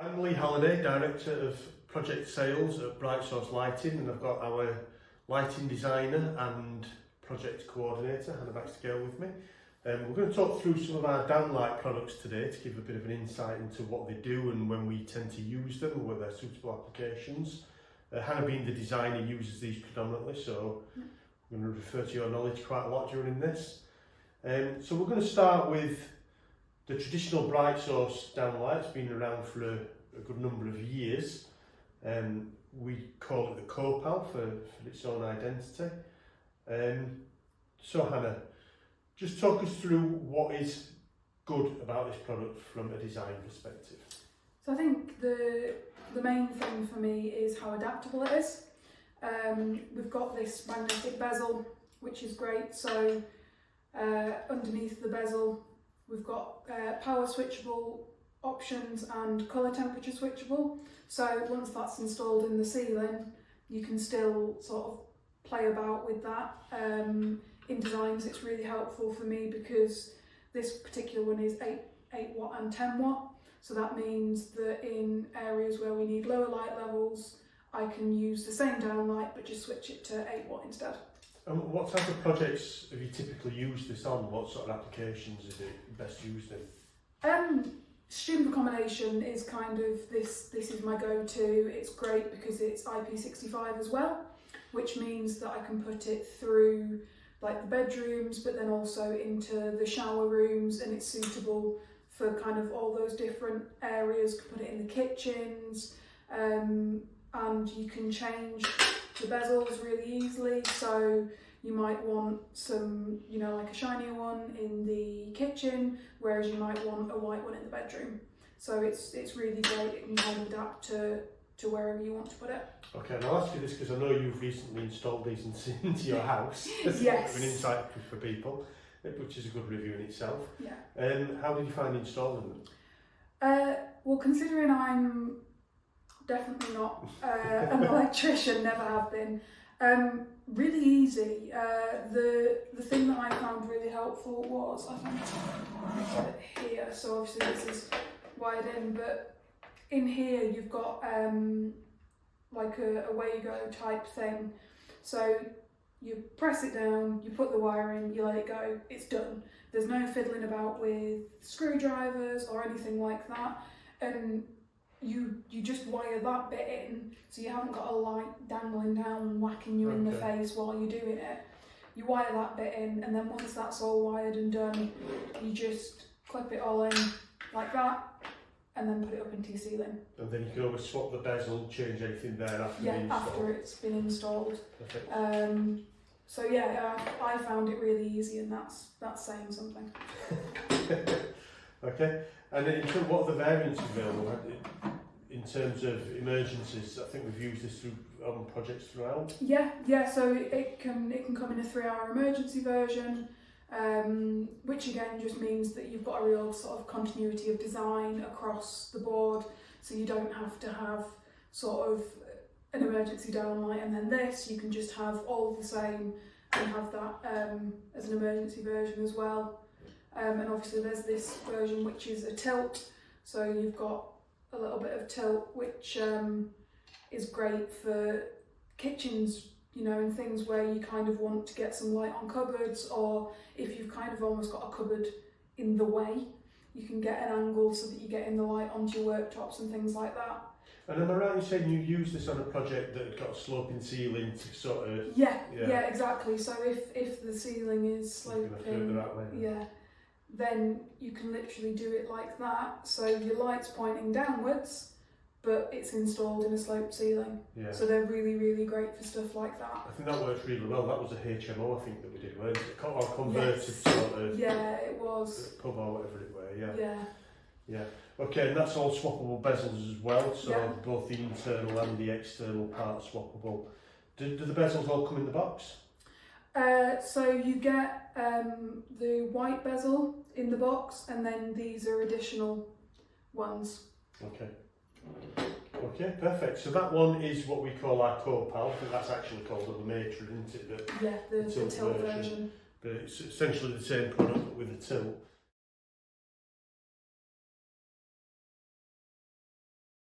I'm Lee Halliday, Director of Project Sales at Bright Source Lighting, and I've got our lighting designer and project coordinator, Hannah Baxter, with me. We're going to talk through some of our downlight products today to give a bit of an insight into what they do and when we tend to use them and whether they're suitable applications. Hannah, being the designer, uses these predominantly, so I'm going to refer to your knowledge quite a lot during this. So we're going to start with the traditional Bright Source downlight. It's been around for a good number of years. We call it the KOPAL for its own identity. So Hannah, just talk us through what is good about this product from a design perspective. So I think the main thing for me is how adaptable it is. We've got this magnetic bezel, which is great. So underneath the bezel, we've got power switchable options and colour temperature switchable. So once that's installed in the ceiling, you can still sort of play about with that. In designs, it's really helpful for me because this particular one is 8 watt and 10 watt. So that means that in areas where we need lower light levels, I can use the same downlight but just switch it to 8 watt instead. And what type of projects have you typically used this on? What sort of applications is it best used in? Student accommodation is kind of this is my go-to. It's great because it's IP65 as well, which means that I can put it through like the bedrooms, but then also into the shower rooms, and it's suitable for kind of all those different areas. You can put it in the kitchens, and you can change the bezels really easily. So you might want some, like a shinier one in the kitchen, whereas you might want a white one in the bedroom. So it's really great. It can kind of adapt to wherever you want to put it. Okay, and I'll ask you this because I know you've recently installed these into your house. Yes. An insight for people, which is a good review in itself. Yeah. How did you find installing them? Well, considering I'm definitely not an electrician, never have been, really easy. The thing that I found really helpful was, I found it here, so obviously this is wired in, but in here you've got like a Wago type thing. So you press it down, you put the wire in, you let it go, it's done. There's no fiddling about with screwdrivers or anything like that, and you just wire that bit in, so you haven't got a light dangling down and whacking you in the face while you're doing it. You wire that bit in, and then once that's all wired and done, you just clip it all in like that, and then put it up into your ceiling. And then you can always swap the bezel, change anything there after after it's been installed. Perfect. So yeah, I found it really easy, and that's saying something. Okay, and then in terms of what are the variants available in terms of emergencies? I think we've used this on projects throughout. Yeah. So it can come in a 3-hour emergency version. Which again just means that you've got a real sort of continuity of design across the board, so you don't have to have sort of an emergency downlight and then this. You can just have all the same and have that as an emergency version as well. And obviously there's this version which is a tilt, so you've got a little bit of tilt, which is great for kitchens, and things where you kind of want to get some light on cupboards, or if you've kind of almost got a cupboard in the way, you can get an angle so that you get in the light onto your worktops and things like that. And am I right in saying you used this on a project that had got a sloping ceiling to sort of... Yeah, exactly. So if the ceiling is sloping, then you can literally do it like that. So your light's pointing downwards, but it's installed in a sloped ceiling. Yeah. So they're really, really great for stuff like that. I think that works really well. That was a HMO, I think, that we did, weren't it? Or converted sort of... Yeah, it was. Pub or whatever it were, Yeah. Okay, and that's all swappable bezels as well, so both the internal and the external part swappable. Do the bezels all come in the box? So you get the white bezel in the box, and then these are additional ones. Okay, perfect. So that one is what we call our KOPAL. I think that's actually called the matron, isn't it? The tilt version. But it's essentially the same product but with a tilt.